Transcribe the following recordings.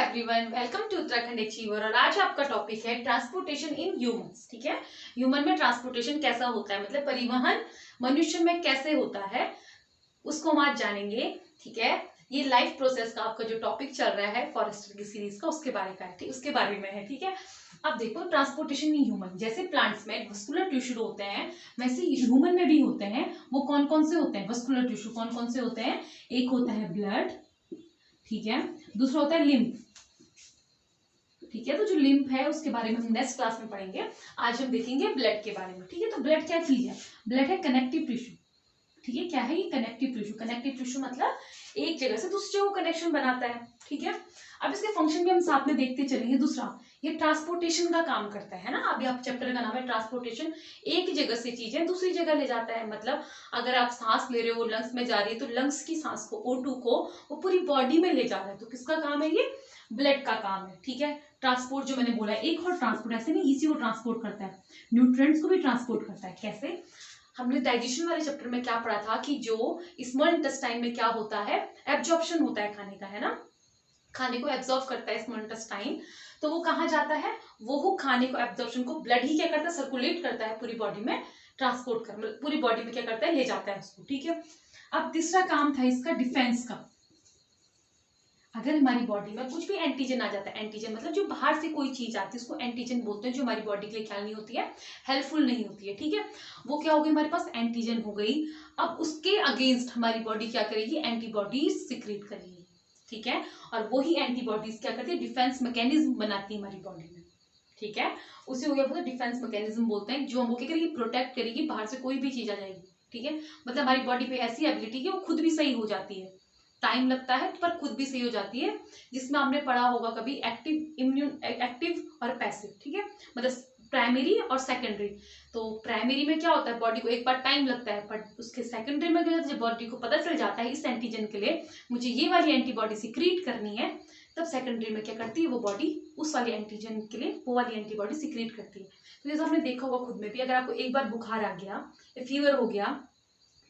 Everyone, welcome to Uttarakhand achiever. और आज आपका टॉपिक है ट्रांसपोर्टेशन इन ह्यूमंस। ठीक है, ह्यूमन में ट्रांसपोर्टेशन कैसा होता है, मतलब परिवहन मनुष्य में कैसे होता है, उसको हम आज जानेंगे। ठीक है, ये लाइफ प्रोसेस का आपका जो टॉपिक चल रहा है फॉरेस्टर की सीरीज का, उसके बारे का है, ठीक, उसके बारे में है। ठीक है, अब देखो ट्रांसपोर्टेशन इन ह्यूमन, जैसे प्लांट्स में वस्कुलर टिश्यू होते हैं वैसे ह्यूमन में भी होते हैं। वो कौन कौन से होते हैं वस्कुलर टिश्यू, कौन कौन से होते हैं? एक होता है ब्लड, ठीक है, दूसरा होता है लिम्फ। ठीक है, तो जो लिम्फ है उसके बारे में हम नेक्स्ट क्लास में पढ़ेंगे। आज हम देखेंगे ब्लड के बारे में। ठीक है, तो ब्लड क्या चीज है? ब्लड है कनेक्टिव टिश्यू। ठीक है, क्या है ये? Connective tissue. कनेक्टिव टिश्यू मतलब एक जगह से दूसरी जगह कनेक्शन बनाता है। ठीक है, अब इसके फंक्शन भी हम साथ में देखते चलेंगे। दूसरा, ये ट्रांसपोर्टेशन का काम करता है ना। अभी आप चैप्टर का नाम है ट्रांसपोर्टेशन। एक जगह से चीजें दूसरी जगह ले जाता है। मतलब अगर आप सांस ले रहे हो, लंग्स में जा रही है, तो लंग्स की सांस को, O2 को, वो पूरी बॉडी में ले जा रहा है। तो किसका काम है ये? ब्लड का काम है। ठीक है, ट्रांसपोर्ट जो मैंने बोला, एक और ट्रांसपोर्ट ऐसे नहीं, इसी को ट्रांसपोर्ट करता है, न्यूट्रिएंट्स को भी ट्रांसपोर्ट करता है। कैसे? हमने डाइजेशन वाले चैप्टर में क्या पढ़ा था कि जो स्मॉल इंटेस्टाइन में क्या होता है, एब्जॉर्प्शन होता है खाने का, है ना। खाने को एब्जॉर्ब करता है स्मॉल इंटेस्टाइन, तो वो कहाँ जाता है? वो खाने को, एब्जॉर्प्शन को ब्लड ही क्या करता है? सर्कुलेट करता है पूरी बॉडी में, ट्रांसपोर्ट कर, पूरी बॉडी में क्या करता है? ले जाता है उसको। ठीक है, अब तीसरा काम था इसका डिफेंस का। अगर हमारी बॉडी में कुछ भी एंटीजन आ जाता है, एंटीजन मतलब जो बाहर से कोई चीज आती है उसको एंटीजन बोलते हैं, जो हमारी बॉडी के लिए ख्याल नहीं होती है, हेल्पफुल नहीं होती है। ठीक है, वो क्या हो गई? हमारे पास एंटीजन हो गई। अब उसके अगेंस्ट हमारी बॉडी क्या करेगी? एंटीबॉडीज सिक्रीट करेगी। ठीक है, और वही एंटीबॉडीज क्या करती है? डिफेंस मैकेनिज्म बनाती है हमारी बॉडी में। ठीक है, उसे हो गया डिफेंस मैकेनिज्म बोलते हैं, जो हमको क्या करेगी? प्रोटेक्ट करेगी, बाहर से कोई भी चीज आ जाएगी। ठीक है, मतलब हमारी बॉडी पे ऐसी एबिलिटी है वो खुद भी सही हो जाती है, टाइम लगता है पर खुद भी सही हो जाती है। जिसमें हमने पढ़ा होगा कभी एक्टिव इम्यून, एक्टिव और पैसिव। ठीक है, मतलब प्राइमरी और सेकेंडरी। तो प्राइमरी में क्या होता है? बॉडी को एक बार टाइम लगता है, पर उसके सेकेंडरी में क्या होता है? जब बॉडी को पता चल जाता है इस एंटीजन के लिए मुझे ये वाली एंटीबॉडी सिक्रीट करनी है, तब सेकेंडरी में क्या करती है वो बॉडी? उस वाली एंटीजन के लिए वो वाली एंटीबॉडी सिक्रीट करती है। तो जैसे हमने देखा होगा खुद में भी, अगर आपको एक बार बुखार आ गया या फीवर हो गया,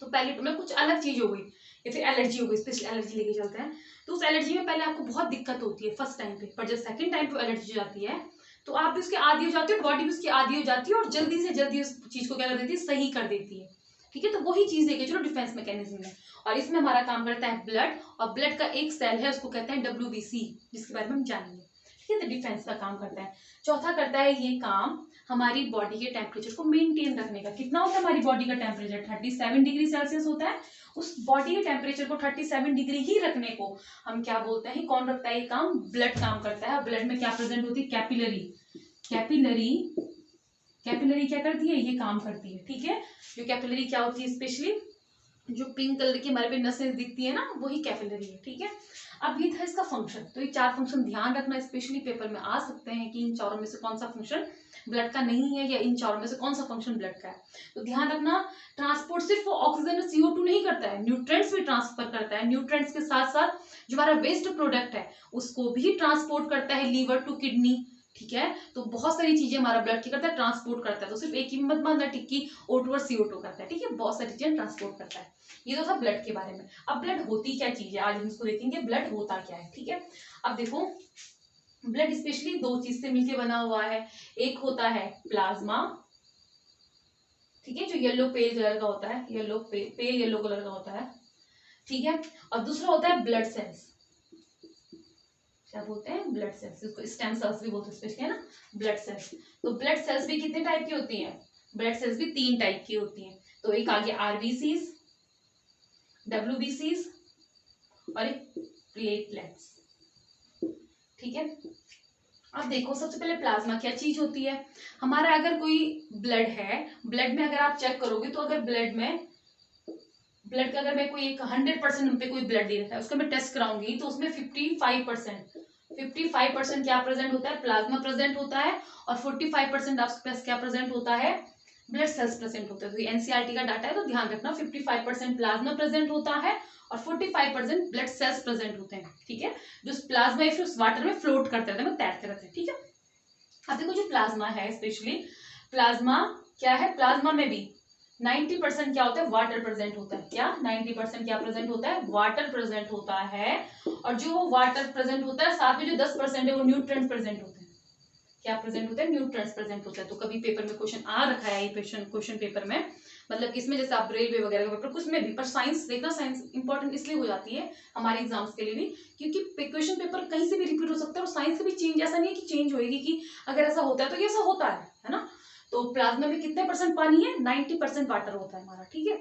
तो पहले तो कुछ अलग चीज हो गई या फिर एलर्जी हो गई, स्पेशल एलर्जी लेके चलते हैं, तो उस एलर्जी में पहले आपको बहुत दिक्कत होती है फर्स्ट टाइम पे, पर जब सेकंड टाइम पे एलर्जी हो जाती है तो आप भी उसके आदी हो जाते हो, बॉडी भी उसकी आदी हो जाती है और जल्दी से जल्दी उस चीज को क्या कर देती है? सही कर देती है। ठीक है, तो वही चीज लेके चलो डिफेंस मैकेनिज्म है, और इसमें हमारा काम करता है ब्लड, और ब्लड का एक सेल है उसको कहते हैं WBC, जिसके बारे में हम जानेंगे। ठीक है, तो डिफेंस का काम करता है। चौथा करता है ये काम हमारी बॉडी के टेम्परेचर को मेंटेन रखने का। कितना होता है हमारी बॉडी का टेम्परेचर? 37 डिग्री सेल्सियस होता है। उस बॉडी के टेम्परेचर को 37 डिग्री ही रखने को हम क्या बोलते हैं? कौन रखता है ये काम? ब्लड काम करता है। ब्लड में क्या प्रेजेंट होती है? कैपिलरी। कैपिलरी, कैपिलरी क्या करती है? ये काम करती है। ठीक है, जो कैपिलरी क्या होती है? स्पेशली जो पिंक कलर की हमारे पे नसें दिखती है ना, वही कैपिलरी है। ठीक है, अब ये था इसका फंक्शन। तो ये 4 फंक्शन ध्यान रखना, स्पेशली पेपर में आ सकते हैं कि इन चारों में से कौन सा फंक्शन ब्लड का नहीं है, या इन चारों में से कौन सा फंक्शन ब्लड का है। तो ध्यान रखना, ट्रांसपोर्ट सिर्फ वो ऑक्सीजन और CO2 नहीं करता है, न्यूट्रिएंट्स भी ट्रांसफर करता है। न्यूट्रिएंट्स के साथ साथ जो हमारा वेस्ट प्रोडक्ट है उसको भी ट्रांसपोर्ट करता है, लीवर टू किडनी। ठीक है, तो बहुत सारी चीजें हमारा ब्लड क्या करता है? ट्रांसपोर्ट करता है। तो सिर्फ एक ही मत मानना टिक्की O2 और CO2 करता है। ठीक है, बहुत सारी चीजें ट्रांसपोर्ट करता है। ये तो था ब्लड के बारे में। अब ब्लड होती क्या चीज है, आज हम इसको देखेंगे ब्लड होता क्या है। ठीक है, अब देखो ब्लड स्पेशली 2 चीज से मिलकर बना हुआ है। एक होता है प्लाज्मा, ठीक है, जो येलो पेल कलर का होता है, येलो पेल येलो कलर का होता है। ठीक है, और दूसरा होता है ब्लड सेल्स। क्या बोलते हैं? ब्लड सेल्स, इसको स्टेम सेल्स भी बोलते हैं स्पेशली, है ना, ब्लड सेल्स। तो ब्लड सेल्स भी कितने टाइप की होती हैं? ब्लड सेल्स भी 3 टाइप की होती हैं। तो एक आगे RBCs, WBCs और एक प्लेटलेट्स। ठीक है, अब देखो सबसे पहले प्लाज्मा क्या चीज होती है? हमारा अगर कोई ब्लड है, ब्लड में अगर आप चेक करोगे तो अगर ब्लड का अगर मैं कोई एक 100% पे कोई ब्लड दे रखा है, उसका मैं टेस्ट कराऊंगी तो उसमें 55% क्या प्रेजेंट होता है? प्लाज्मा प्रेजेंट होता है, और 45% आपके पास क्या प्रेजेंट होता है? ब्लड सेल्स प्रेजेंट होते हैं। तो ये NCERT का डाटा है, तो ध्यान रखना 55% प्लाज्मा प्रेजेंट होता है और 45% ब्लड सेल्स प्रेजेंट होते हैं। ठीक है, जो प्लाज्मा है फिर उस वाटर में फ्लोट करते रहते हैं, तैरते रहते हैं। ठीक है, अब देखो जो प्लाज्मा है, स्पेशली प्लाज्मा क्या है? प्लाज्मा में भी 90% क्या होता है, वाटर प्रेजेंट होता है। क्या 90% क्या प्रेजेंट होता है, वाटर प्रेजेंट होता है। और जो वो वाटर प्रेजेंट होता है साथ में जो 10% है वो न्यूट्रिएंट्स प्रेजेंट होते हैं। क्या प्रेजेंट होता है, न्यूट्रिएंट्स प्रेजेंट होता है। तो कभी पेपर में क्वेश्चन आ रखा है, क्वेश्चन पेपर में, मतलब इसमें जैसे आप रेलवे वगैरह का पेपर, कुछ में भी, पर साइंस देखना, साइंस इंपॉर्टेंट इसलिए हो जाती है हमारे एग्जाम्स के लिए भी, क्योंकि क्वेश्चन पेपर कहीं से भी रिपीट हो सकता है। और साइंस से भी चेंज, ऐसा नहीं है कि चेंज होएगी, कि अगर ऐसा होता है तो ये ऐसा होता है ना। तो प्लाज्मा में कितने परसेंट पानी है, 90% वाटर होता है हमारा, ठीक है।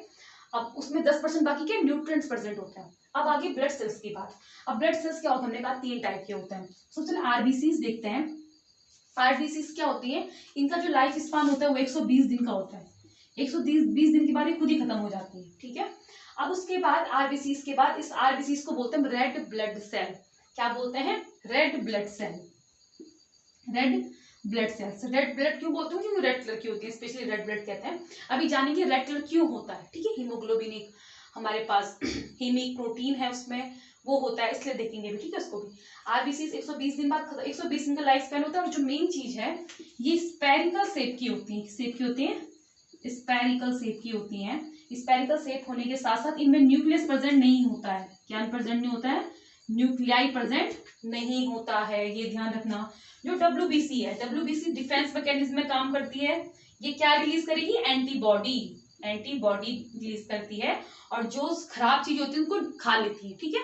अब उसमें 10% बाकी के न्यूट्रिएंट्स प्रेजेंट होते हैं। अब आगे ब्लड सेल्स की बात। अब ब्लड सेल्स क्या होता है, हमने कहा 3 टाइप के होते हैं। सबसे पहले आरबीसीज देखते हैं। आरबीसीज क्या होती है, इनका जो लाइफ स्पान होता है वो 120 दिन का होता है। 120 दिन के बाद ये खुद ही खत्म हो जाती है, ठीक है। अब उसके बाद आरबीसीज के बाद, इस आरबीसीज को बोलते हैं रेड ब्लड सेल। क्या बोलते हैं, red blood cell. Red blood cells. Red blood क्यों बोलते हैं, क्योंकि रेड कलर की होती है, स्पेशली रेड ब्लड कहते हैं। अभी जानेंगे रेड कलर क्यों होता है, ठीक है। हीमोग्लोबिन एक हमारे पास हीमिक प्रोटीन है उसमें, वो होता है, इसलिए देखेंगे भी, ठीक है उसको भी। आरबीसी 120 दिन बाद, 120 दिन का लाइफ स्पैन होता है। और जो मेन चीज है, ये स्पेरिकल शेप की होती है। शेप की होती है, स्पेरिकल शेप की होती है। स्पेरिकल शेप होने के साथ साथ इनमें न्यूक्लियस प्रेजेंट नहीं होता है। क्या प्रेजेंट नहीं होता है, न्यूक्लियाई प्रेजेंट नहीं होता है, ये ध्यान रखना। जो डब्ल्यूबीसी है, डब्ल्यूबीसी डिफेंस मैकेनिज्म में काम करती है। ये क्या रिलीज करेगी, एंटीबॉडी। एंटीबॉडी रिलीज करती है, और जो खराब चीज होती है उनको खा लेती है, ठीक है,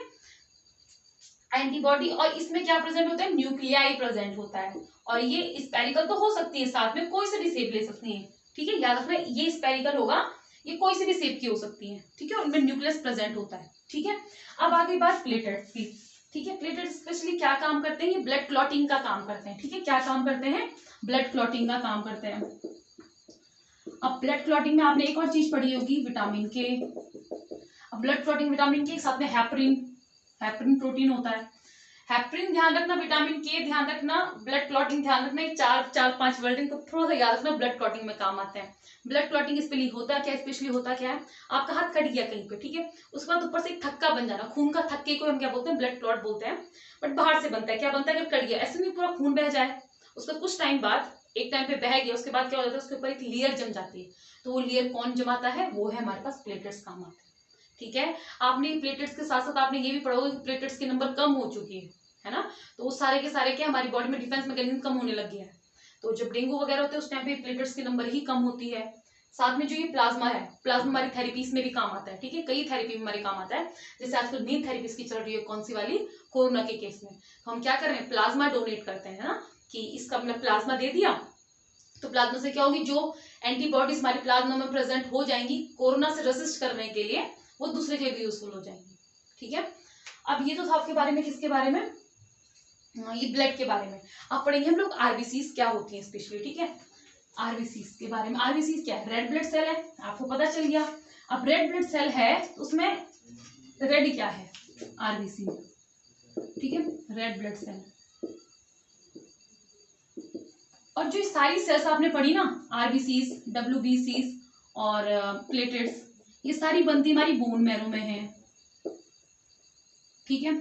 एंटीबॉडी। और इसमें क्या प्रेजेंट होता है, न्यूक्लियाई प्रेजेंट होता है। और ये स्पेरिकल तो हो सकती है, साथ में कोई से भी शेप ले सकती है, ठीक है। याद रखना, ये स्पेरिकल होगा, ये कोई से भी शेप की हो सकती है, ठीक है। और इनमें न्यूक्लियस प्रेजेंट होता है, ठीक है। अब आगे बात प्लेटलेट्स की, ठीक है। प्लेटलेट्स स्पेशली क्या काम करते हैं, ये ब्लड क्लॉटिंग का काम करते हैं, ठीक है। क्या काम करते हैं, ब्लड क्लॉटिंग का काम करते हैं। अब ब्लड क्लॉटिंग में आपने एक और चीज पढ़ी होगी, विटामिन के। अब ब्लड क्लॉटिंग विटामिन के साथ में हेपरिन, हेपरिन प्रोटीन होता है। हेपरिन ध्यान रखना, विटामिन के ध्यान रखना, ब्लड क्लॉटिंग ध्यान रखना। ये चार पांच वर्ड इनको थोड़ा सा याद रखना, ब्लड क्लॉटिंग में काम आते हैं। ब्लड क्लॉटिंग स्पेशली होता क्या, स्पेशली होता क्या है, आपका हाथ कट गया कहीं पे, ठीक है, उसके बाद ऊपर से एक थक्का बन जाना, खून का थक्के को हम क्या बोलते हैं, ब्लड क्लॉट बोलते हैं। बट बाहर से बनता है, क्या बनता है, जब कट गया, ऐसे नहीं पूरा खून बह जाए, उसका कुछ टाइम बाद, एक टाइम पे बह गया, उसके बाद क्या हो जाता है, उसके ऊपर एक लेयर जम जाती है। तो वो लेयर कौन जमाता है, वो है हमारे पास प्लेटलेट्स काम आते हैं, ठीक है। आपने प्लेटलेट्स के साथ साथ आपने ये भी पढ़ा होगा कि प्लेटलेट्स के नंबर कम हो चुकी है ना। तो वो सारे के सारे क्या, हमारी बॉडी में डिफेंस मैकेनिज्म कम होने लग गया है। तो जब डेंगू वगैरह होते हैं उस टाइम पे प्लेटलेट्स की नंबर ही कम होती है। साथ में जो ये प्लाज्मा है, प्लाज्मा हमारी थेरेपीज में भी काम आता है, ठीक है, कई थेरेपी में हमारे काम आता है। जैसे आजकल नीट थेरेपीज की चल रही है, कौन सी वाली, कोरोना के केस में। तो हम क्या कर रहे हैं, प्लाज्मा डोनेट करते हैं ना, कि इसका हमने प्लाज्मा दे दिया, तो प्लाज्मा से क्या होगी, जो एंटीबॉडीज हमारे प्लाज्मा में प्रेजेंट हो जाएंगी कोरोना से रेसिस्ट करने के लिए, वो दूसरे के लिए भी यूजफुल हो जाएंगी, ठीक है। अब ये तो था आपके बारे में, किसके बारे में, ये ब्लड के बारे में। अब पढ़ेंगे हम लोग आरबीसीज क्या होती है स्पेशली, ठीक है। आरबीसीज के बारे में, आरबीसीज क्या है, रेड ब्लड सेल है, आपको पता चल गया। अब रेड ब्लड सेल है, उसमें रेड क्या है, आरबीसी, ठीक है, रेड ब्लड सेल। और जो सारी सेल्स आपने पढ़ी ना, आरबीसीज, डब्ल्यूबीसीज और प्लेटलेट्स, ये सारी बनती हमारी बोन मैरो में है, ठीक है।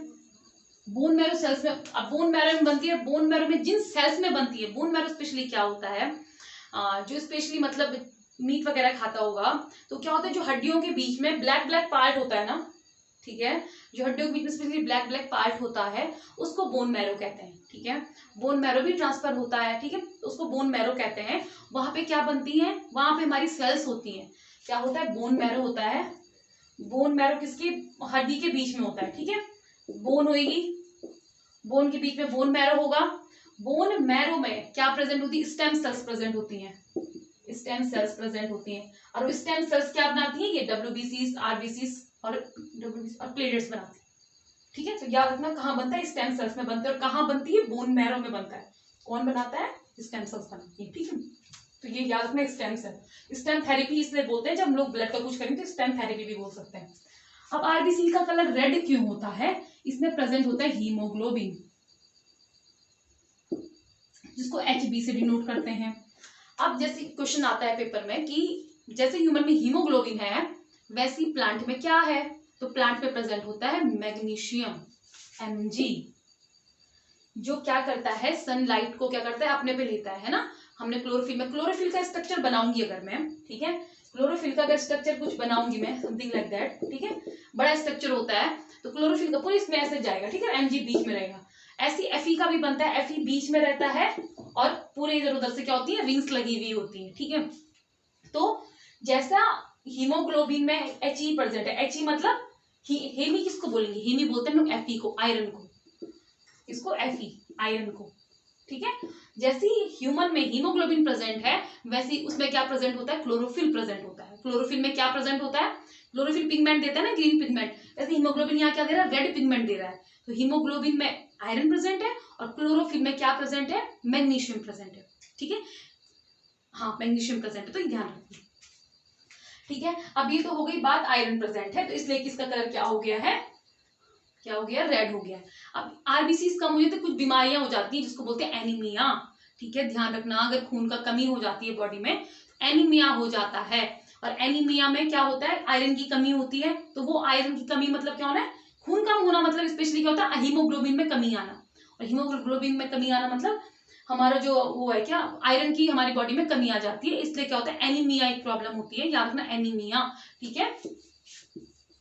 बोन मैरो सेल्स में, अब बोन मैरो में बनती है, बोन मैरो में जिन सेल्स में बनती है, बोन मैरो स्पेशली क्या होता है, जो स्पेशली मतलब मीट वगैरह खाता होगा, तो क्या होता है, जो हड्डियों के बीच में ब्लैक ब्लैक पार्ट होता है ना, ठीक है, जो हड्डियों के बीच में स्पेशली ब्लैक ब्लैक पार्ट होता है, उसको बोन मैरो कहते हैं, ठीक है। बोन मैरो भी ट्रांसफर होता है, ठीक है, उसको बोन मैरो कहते हैं। वहां पे क्या बनती है, वहां पे हमारी सेल्स होती हैं। क्या होता है, बोन मैरो होता है। बोन मैरो किसकी, हड्डी के बीच में होता है, ठीक है। बोन होगी, बोन के बीच में बोन मैरो होगा। बोन मैरो में क्या प्रेजेंट होती है, स्टेम सेल्स प्रेजेंट होती हैं, स्टेम सेल्स प्रेजेंट होती हैं। और स्टेम सेल्स क्या बनाती है, ये डब्ल्यूबीसीज, आरबीसीज और प्लेटलेट्स बनाती है, ठीक है। तो याद रखना कहाँ बनता है, स्टेम सेल्स में बनता है। और कहाँ बनती है, बोन मैरो में बनता है। कौन बनाता है, स्टेम सेल्स बनाती है, ठीक है। तो ये याद रखना, स्टेम सेल। स्टेम थेरेपी इसलिए बोलते हैं, जब हम लोग ब्लड का कुछ करेंगे तो स्टेम थेरेपी भी बोल सकते हैं। अब आरबीसी का कलर रेड क्यों होता है, इसमें प्रेजेंट होता है हीमोग्लोबिन, जिसको HB से डिनोट करते हैं। अब जैसे क्वेश्चन आता है पेपर में कि जैसे ह्यूमन में हीमोग्लोबिन है, वैसी प्लांट में क्या है, तो प्लांट में प्रेजेंट होता है मैग्नीशियम, Mg, जो क्या करता है, सनलाइट को क्या करता है, अपने पे लेता है ना। हमने क्लोरोफिल में, क्लोरोफिल का स्ट्रक्चर बनाऊंगी अगर मैं, ठीक है, क्लोरोफिल का अगर स्ट्रक्चर कुछ बनाऊंगी मैं, समथिंग लाइक दैट, ठीक है, बड़ा स्ट्रक्चर होता है, तो क्लोरोफिल का पूरी इसमें ऐसे जाएगा, ठीक है, Mg बीच में रहेगा। ऐसी Fe का भी बनता है, Fe बीच में रहता है और पूरे इधर उधर से क्या होती है, रिंग्स लगी हुई होती है, ठीक है। तो जैसा हीमोग्लोबिन में He प्रेजेंट है, He मतलब हेमी किसको बोलेंगे, हेमी बोलते हैं हम लोग Fe को, आयरन को, इसको Fe आयरन को, ठीक है। जैसे ही ह्यूमन में हीमोग्लोबिन प्रेजेंट है, वैसे ही उसमें क्या प्रेजेंट होता है, क्लोरोफिल प्रेजेंट होता है। क्लोरोफिल में क्या प्रेजेंट होता है, क्लोरोफिल पिगमेंट देता है ना, ग्रीन पिगमेंट, वैसे हीमोग्लोबिन यहाँ क्या दे रहा है, रेड पिगमेंट दे रहा है। तो हीमोग्लोबिन में आयरन प्रेजेंट है और क्लोरोफिल में क्या प्रेजेंट है, मैग्नीशियम प्रेजेंट है, ठीक है, हाँ मैग्नीशियम प्रेजेंट है, तो ध्यान रखिए, ठीक है। अब ये तो हो गई बात, आयरन प्रेजेंट है, तो इसलिए किसका कलर क्या हो गया है, क्या हो गया, रेड हो गया। अब आरबीसी कम हुई तो कुछ बीमारियां हो जाती है जिसको बोलते हैं एनीमिया, ठीक है, ध्यान रखना, अगर खून का कमी हो जाती है बॉडी में, एनीमिया हो जाता है। और एनीमिया में क्या होता है, आयरन की कमी होती है, तो वो आयरन की कमी मतलब क्या होना है, खून कम होना, मतलब स्पेशली क्या होता है, हीमोग्लोबिन में कमी आना। और हीमोग्लोबिन में कमी आना मतलब हमारा जो वो है क्या, आयरन की हमारी बॉडी में कमी आ जाती है, इसलिए क्या होता है, एनीमिया एक प्रॉब्लम होती है, याद रखना एनीमिया, ठीक है,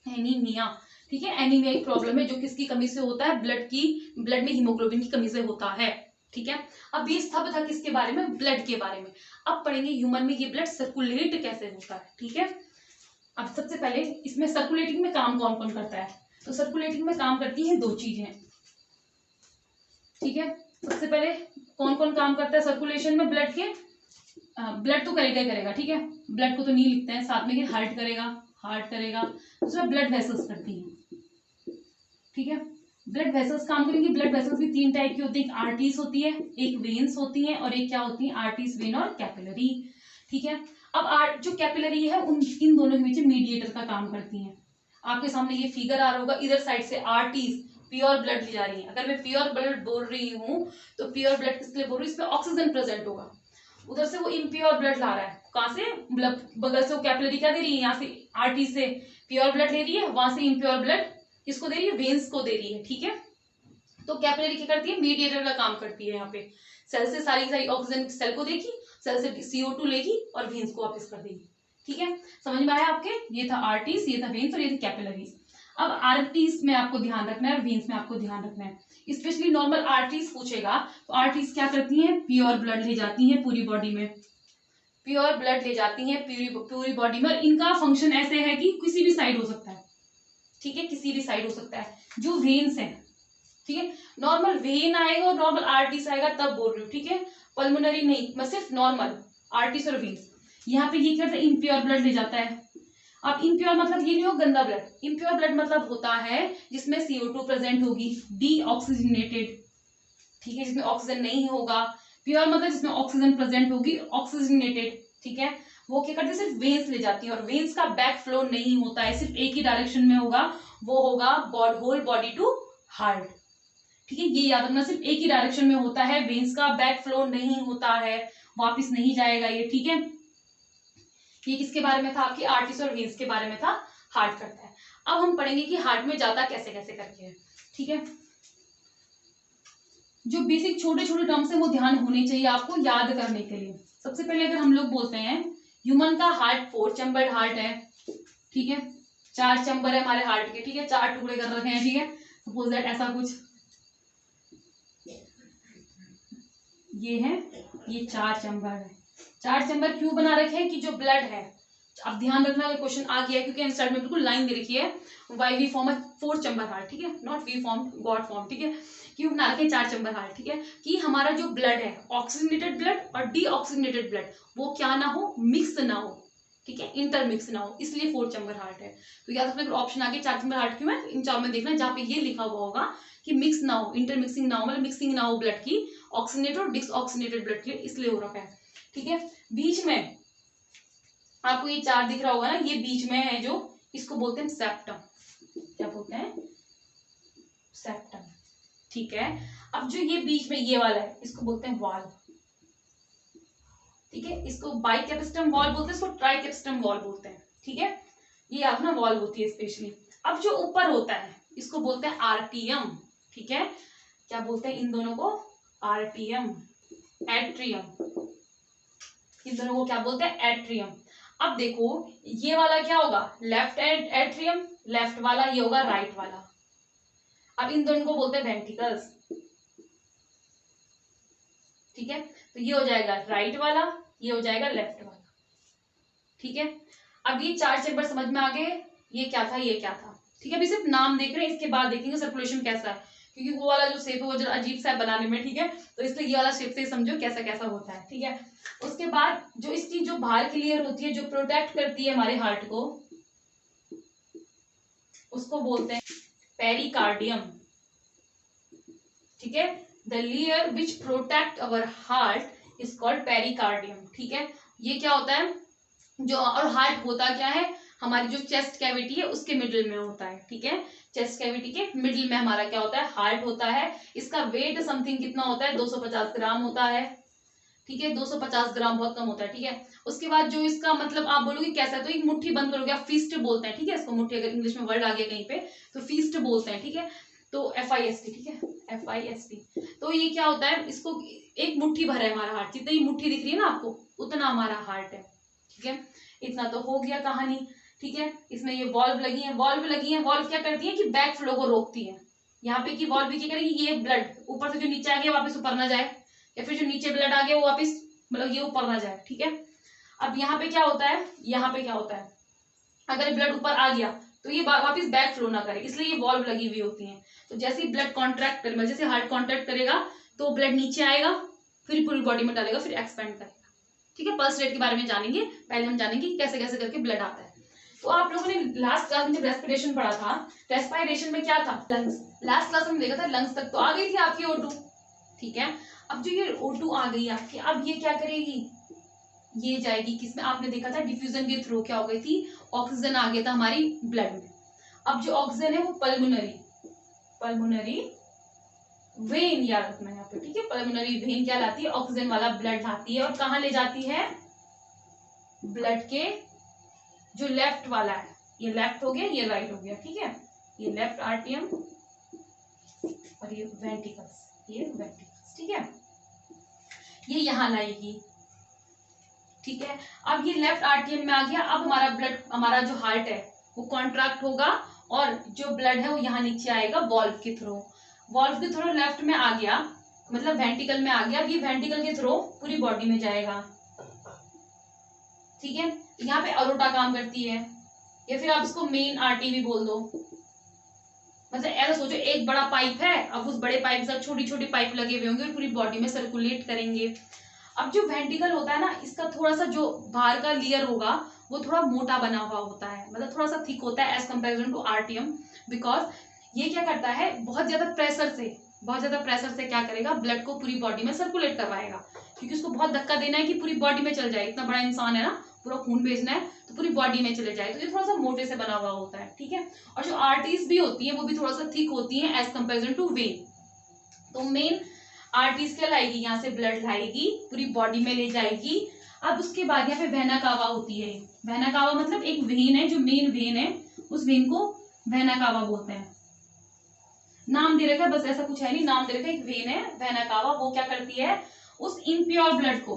एनीमिया, ठीक है। एनीमिया एक प्रॉब्लम है जो किसकी कमी से होता है, ब्लड में हीमोग्लोबिन की कमी से होता है, ठीक है। अब ये सब था किसके बारे में, ब्लड के बारे में। अब पढ़ेंगे ह्यूमन में ये ब्लड सर्कुलेट कैसे होता है, ठीक है। अब सबसे पहले इसमें सर्कुलेटिंग में काम कौन कौन करता है, तो सर्कुलेटिंग में काम करती है दो चीजें, ठीक है। सबसे पहले कौन कौन काम करता है सर्कुलेशन में ब्लड के, ब्लड तो करेगा ही करेगा, ठीक है, ब्लड को तो नहीं लिखते हैं साथ में, हार्ट करेगा, हार्ट करेगा, उसमें ब्लड वेसल्स करती हैं, ठीक है। ब्लड वेसल्स काम करेंगी, ब्लड वेसल्स भी तीन टाइप की होती है, एक आर्टरीज होती है, एक वेन्स होती हैं, और एक क्या होती है, आर्टरीज, वेन और कैपिलरी, ठीक है। अब जो कैपिलरी है उन इन दोनों के बीच मीडिएटर का काम करती हैं। आपके सामने ये फिगर आ रहा होगा, इधर साइड से आर्टरीज प्योर ब्लड ले जा रही है। अगर मैं प्योर ब्लड बोल रही हूँ तो प्योर ब्लड किस लिए बोल रही हूँ, इसमें ऑक्सीजन प्रेजेंट होगा, उधर से वो इम्प्योर ब्लड ला रहा है, कहाँ से, बगल से वो कैपिलरी क्या दे रही है, यहाँ से आर्टरी से प्योर ब्लड ले रही है, वहां से इम्प्योर ब्लड किसको दे रही है, वेन्स को दे रही है, ठीक है। तो कैपिलरी क्या करती है, मीडिएटर का काम करती है, यहाँ पे सेल से सारी ऑक्सीजन सेल को देगी, सेल से CO2 लेगी और वेन्स को वापस कर देगी, ठीक है। समझ में आया आपके, ये था आर्टरीज, ये था वेन्स और ये थी कैपिलरीज। अब आर्टरीज में आपको ध्यान रखना है और वेन्स में आपको ध्यान रखना है, स्पेशली नॉर्मल आर्टरीज पूछेगा तो आर्टरीज क्या करती हैं, प्योर ब्लड ले जाती हैं पूरी बॉडी में, प्योर ब्लड ले जाती हैं पूरी बॉडी में, और इनका फंक्शन ऐसे है कि किसी भी साइड हो सकता है, ठीक है, किसी भी साइड हो सकता है। जो वेन्स है, ठीक है, नॉर्मल वेन आएगा और नॉर्मल आर्टरीज आएगा तब बोल रही हूँ, ठीक है, पल्मोनरी नहीं, मैं सिर्फ नॉर्मल आर्टरीज और वेन्स। यहाँ पे ये क्या है, इम्प्योर ब्लड ले जाता है। अब इम्प्योर मतलब ये नहीं हो गंदा ब्लड, इम्प्योर ब्लड मतलब होता है जिसमें CO2 प्रेजेंट होगी, डीऑक्सीजनेटेड, ठीक है, जिसमें ऑक्सीजन नहीं होगा। प्योर मतलब जिसमें ऑक्सीजन प्रेजेंट होगी, ऑक्सीजनेटेड, ठीक है। वो क्या करती है, सिर्फ वेन्स ले जाती है, और वेन्स का बैक फ्लो नहीं होता है, सिर्फ एक ही डायरेक्शन में होगा, वो होगा होल बॉडी टू हार्ट, ठीक है, ये याद रखना, सिर्फ एक ही डायरेक्शन में होता है, वेन्स का बैक फ्लो नहीं होता है, वापिस नहीं जाएगा ये, ठीक है। ये किसके बारे में था, आपकी आर्टरीज और वेन्स के बारे में था, हार्ट करता है। अब हम पढ़ेंगे कि हार्ट में जाता कैसे कैसे करके है, ठीक है। जो बेसिक छोटे छोटे टर्म्स है वो ध्यान होने चाहिए आपको याद करने के लिए। सबसे पहले अगर हम लोग बोलते हैं ह्यूमन का हार्ट 4 चैम्बर्ड हार्ट है, ठीक है, 4 चैम्बर है हमारे हार्ट के, ठीक है, 4 टुकड़े कर रखे हैं, ठीक है, सपोज दैट ऐसा कुछ ये है, ये 4 चैम्बर है। 4 चैम्बर क्यों बना रखे हैं, कि जो ब्लड है, अब ध्यान रखना अगर क्वेश्चन आ गया है, क्योंकि आंसर में बिल्कुल लाइन दे रखी है, why we form 4 chamber heart, ठीक है, not we form god form, ठीक है, क्यों बना रखे 4 चैम्बर हार्ट, ठीक है, कि हमारा जो ब्लड है ऑक्सीजनेटेड ब्लड और डीऑक्सीजनेटेड ब्लड वो क्या ना हो, मिक्स ना हो, ठीक है, इंटरमिक्स ना हो, इसलिए 4 चैम्बर हार्ट है। तो याद रखना, ऑप्शन आगे 4 चैम्बर हार्ट क्यों है, इन चारों में देखना जहाँ पे ये लिखा हुआ होगा कि मिक्स ना हो, इंटरमिक्सिंग ना हो, मतलब मिक्सिंग ना हो ब्लड की, ऑक्सीजनेटेड और डिसऑक्सीजनेटेड ब्लड की, इसलिए हो रखा है, ठीक है। बीच में आपको ये 4 दिख रहा होगा ना, ये बीच में है जो, इसको बोलते हैं सेप्टम, क्या बोलते हैं, सेप्टम, ठीक है। अब जो ये बीच में ये वाला है इसको बोलते हैं वाल्व, ठीक है, इसको बाइकैप्सिटम वॉल्व बोलते हैं, इसको ट्राइकैप्सिटम वॉल्व बोलते हैं, ठीक है, ये आप ना वॉल्व होती है स्पेशली। अब जो ऊपर होता है इसको बोलते हैं आर्टियम, ठीक है, क्या बोलते हैं इन दोनों को, आर्टियम, एट्रियम, इन दोनों को क्या बोलते हैं, एट्रियम। अब देखो ये वाला क्या होगा, लेफ्ट एट्रियम, लेफ्ट वाला ये होगा राइट वाला। अब इन दोनों को बोलते हैं वेंट्रिकल्स, ठीक है। तो ये हो जाएगा राइट वाला, ये हो जाएगा लेफ्ट वाला, ठीक है। अब ये 4 चेम्बर समझ में आ गए, ये क्या था ये क्या था, ठीक है। अभी सिर्फ नाम देख रहे हैं, इसके बाद देखेंगे सर्कुलेशन कैसा है, क्योंकि वो वाला जो शेप है वो जरा अजीब सा है बनाने में, ठीक है। तो इसलिए ये वाला शेप से समझो कैसा कैसा होता है, ठीक है। उसके बाद जो इसकी जो बाहर की लेयर होती है जो प्रोटेक्ट करती है हमारे हार्ट को, उसको बोलते हैं पेरिकार्डियम, ठीक है। The layer which protect our heart is called pericardium, ठीक है। ये क्या होता है जो, और हार्ट होता क्या है, हमारी जो चेस्ट कैविटी है उसके मिडिल में होता है, ठीक है। चेस्ट कैविटी के मिडिल में हमारा क्या होता है, हार्ट होता है। इसका वेट समथिंग कितना होता है, 250 ग्राम होता है, ठीक है। 250 ग्राम बहुत कम होता है, ठीक है। उसके बाद जो इसका मतलब आप बोलोगे कैसा है, तो एक मुट्ठी बंद करोगे आप, फिस्ट बोलते हैं, ठीक है। इसको मुट्ठी, अगर इंग्लिश में वर्ड आ गया कहीं पे तो फिस्ट बोलते हैं, ठीक है। तो FIST, ठीक है, FIST। तो ये क्या होता है, इसको एक मुट्ठी भर है हमारा हार्ट, जितनी मुट्ठी दिख रही है ना आपको उतना हमारा हार्ट है, ठीक है। इतना तो हो गया कहानी, ठीक है। इसमें ये वॉल्व लगी है, वॉल्व लगी है, वॉल्व क्या करती है कि बैक फ्लो को रोकती है। यहाँ पे की वॉल्व क्या करेगी, ये ब्लड ऊपर से जो नीचे आ गया वापस ऊपर ना जाए, या फिर जो नीचे ब्लड आ गया वो वापस मतलब ये ऊपर ना जाए, ठीक है। अब यहाँ पे क्या होता है, यहाँ पे क्या होता है, अगर ब्लड ऊपर आ गया तो ये वापस बैक फ्लो ना करे, इसलिए ये वॉल्व लगी हुई होती हैं। तो जैसे ही ब्लड कॉन्ट्रैक्ट करेगा, जैसे हार्ट कॉन्ट्रैक्ट करेगा तो ब्लड नीचे आएगा, फिर पूरी बॉडी में डालेगा, फिर एक्सपेंड करेगा, ठीक है। पल्स रेट के बारे में जानेंगे, पहले हम जानेंगे कि कैसे कैसे करके ब्लड आता है। तो आप लोगों ने लास्ट क्लास में जब रेस्पिरेशन पढ़ा था, रेस्पिरेशन में क्या था, लंग्स, लास्ट क्लास में देखा था लंग्स तक तो आ गई थी आपकी O2, ठीक है। अब जो ये O2 आ गई आपकी, अब ये क्या करेगी, ये जाएगी किसमें, आपने देखा था डिफ्यूजन के थ्रू क्या हो गई थी, ऑक्सीजन आ गया था हमारी ब्लड में। अब जो ऑक्सीजन है वो पल्मोनरी वेन याद रखना यहाँ पे, ठीक है। पल्मोनरी वेन क्या लाती है, ऑक्सीजन वाला ब्लड लाती है, और कहाँ ले जाती है, ब्लड के जो लेफ्ट वाला है, ये लेफ्ट हो गया, ये राइट हो गया, ठीक है। ये लेफ्ट आर्टियम और ये वेंट्रिकल्स, ठीक है। ये यहाँ लाएगी, ठीक है। अब ये लेफ्ट आर्टियम में आ गया, अब हमारा ब्लड, हमारा जो हार्ट है वो कॉन्ट्रैक्ट होगा, और जो ब्लड है वो यहाँ नीचे आएगा वॉल्व के थ्रू, वॉल्व के थ्रू लेफ्ट में आ गया, मतलब वेंट्रिकल में आ गया। अब ये वेंट्रिकल के थ्रू पूरी बॉडी में जाएगा, ठीक है। यहाँ पे अरोटा काम करती है, या फिर आप इसको मेन आर्टरी भी बोल दो। मतलब ऐसा सोचो एक बड़ा पाइप है, अब उस बड़े पाइप के साथ छोटी छोटी पाइप लगे हुए होंगे और पूरी बॉडी में सर्कुलेट करेंगे। अब जो वेंट्रिकल होता है ना, इसका थोड़ा सा जो बाहर का लेयर होगा वो थोड़ा मोटा बना हुआ होता है, मतलब थोड़ा सा थिक होता है एज कम्पेरिजन टू आर्टियम, बिकॉज ये क्या करता है, बहुत ज्यादा प्रेशर से क्या करेगा, ब्लड को पूरी बॉडी में सर्कुलेट करवाएगा, क्योंकि उसको बहुत धक्का देना है कि पूरी बॉडी में चल जाए, इतना बड़ा इंसान है ना, पूरा खून भेजना है तो पूरी बॉडी में चले जाए, तो ये थोड़ा सा मोटे से बना हुआ होता है, ठीक है। और जो आर्टरीज भी होती है वो भी थोड़ा सा थिक होती है एज कम्पेरिजन टू वेन। तो मेन आर्टरीज क्या लाएगी, यहाँ से ब्लड लाएगी, पूरी बॉडी में ले जाएगी। अब उसके बाद यहाँ पे वेना कावा होती है, वेना कावा मतलब एक वेन है, जो मेन वेन है उस वेन को वेना कावा बोलते हैं, नाम दे रखा है बस, ऐसा कुछ है नहीं, नाम दे रखा है, एक वेन है वेना कावा, वो क्या करती है, उस इम्प्योर ब्लड को,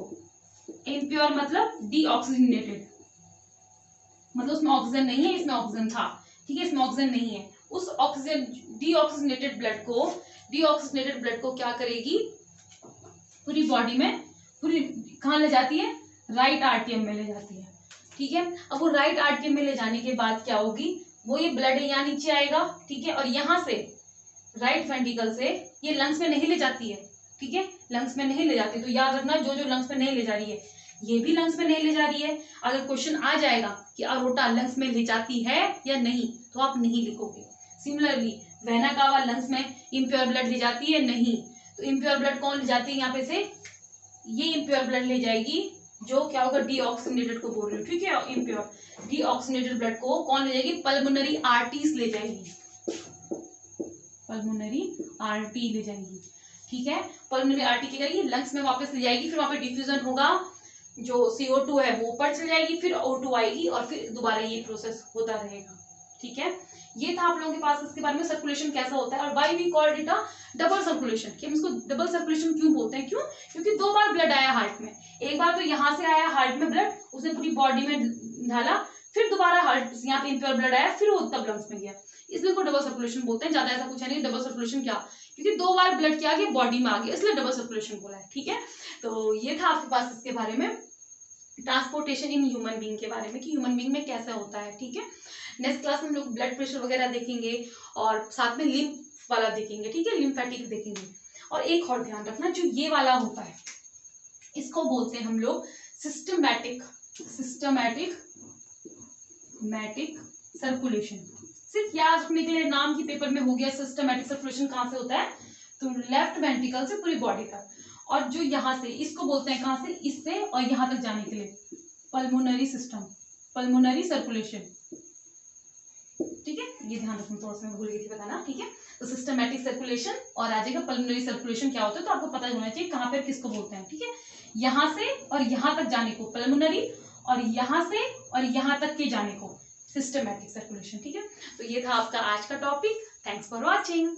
इम्प्योर मतलब डीऑक्सीजनेटेड, मतलब उसमें ऑक्सीजन नहीं है, इसमें ऑक्सीजन था, ठीक है, इसमें ऑक्सीजन नहीं है, उस ऑक्सीजन डीऑक्सीजनेटेड ब्लड को क्या करेगी, पूरी बॉडी में, पूरी कहाँ ले जाती है, राइट आर्टियम में ले जाती है, ठीक है। अब वो राइट आर्टियम में ले जाने के बाद क्या होगी, वो ये ब्लड यहाँ नीचे आएगा, ठीक है, और यहाँ से राइट वेंट्रिकल से ये लंग्स में नहीं ले जाती है, ठीक है, लंग्स में नहीं ले जाती। तो याद रखना जो जो लंग्स में नहीं ले जा रही है, ये भी लंग्स में नहीं ले जा रही है। अगर क्वेश्चन आ जाएगा कि अरोटा लंग्स में ले जाती है या नहीं, तो आप नहीं लिखोगे। सिमिलरली वेना कावा लंग्स में इम्प्योर ब्लड ले जाती है, नहीं, तो इम्प्योर ब्लड कौन ले जाती है, यहाँ पे से ये इम्प्योर ब्लड ले जाएगी, जो क्या होगा, डीऑक्सीजनेटेड को बोल रही हूँ, ठीक है, इम्प्योर डीऑक्सीजनेटेड ब्लड को कौन ले जाएगी, पल्मोनरी आर्टरीज ले जाएगी, पल्मोनरी आर्टरी ले जाएगी, ठीक है। पल्मोनरी आर्टरी क्या करेगी, लंग्स में वापस ले जाएगी, फिर वहां पे डिफ्यूजन होगा, जो CO2 है वो ऊपर चली जाएगी, फिर O2 आएगी, और फिर दोबारा ये प्रोसेस होता रहेगा, ठीक है। ये था आप लोगों के पास इसके बारे में सर्कुलेशन कैसा होता है और why we called it a double circulation, कि हम इसको डबल सर्कुलेशन क्यों बोलते हैं, क्यों, क्योंकि 2 बार ब्लड आया हार्ट में, एक बार तो यहाँ से आया हार्ट में ब्लड, उसने पूरी बॉडी में ढाला, फिर दोबारा हार्ट यहाँ पे इम्प्योर ब्लड आया, फिर वो तब लंग्स में गया, इसलिए उसको डबल सर्कुलेशन बोलते हैं। ज्यादा ऐसा कुछ है नहीं, डबल सर्कुलेशन क्या, क्योंकि 2 बार ब्लड क्या गया, बॉडी में आ गया, इसलिए डबल सर्कुलेशन बोला है। ठीक है, तो ये था आपके पास इसके बारे में ट्रांसपोर्टेशन इन ह्यूमन बीइंग के बारे में, कि ह्यूमन बीइंग में कैसा होता है। ठीक है, नेक्स्ट क्लास में हम लोग ब्लड प्रेशर वगैरह देखेंगे और साथ में लिम्फ वाला देखेंगे। ठीक है, लिम्फेटिक देखेंगे। और एक और ध्यान रखना, जो ये वाला होता है इसको बोलते हैं हम लोग सिस्टमैटिक सर्कुलेशन। सिर्फ याद रखने के लिए नाम की पेपर में हो गया सिस्टमैटिक सर्कुलेशन कहाँ से होता है, तो लेफ्ट वेंट्रिकल से पूरी बॉडी तक, और जो यहाँ से इसको बोलते हैं कहाँ से, इससे और यहाँ तक जाने के लिए पल्मोनरी सिस्टम, पल्मोनरी सर्कुलेशन। ठीक है, ये ध्यान रखना, थोड़ा सा मैं भूल गई थी बताना। ठीक है, तो सिस्टमैटिक सर्कुलेशन और आ जाएगा पल्मोनरी सर्कुलेशन क्या होता है, तो आपको पता होना चाहिए कहाँ पर किसको बोलते हैं। ठीक है, यहाँ से और यहाँ तक जाने को पल्मोनरी, और यहाँ से और यहाँ तक के जाने को सिस्टमैटिक सर्कुलेशन। ठीक है, तो ये था आपका आज का टॉपिक। Thanks for watching.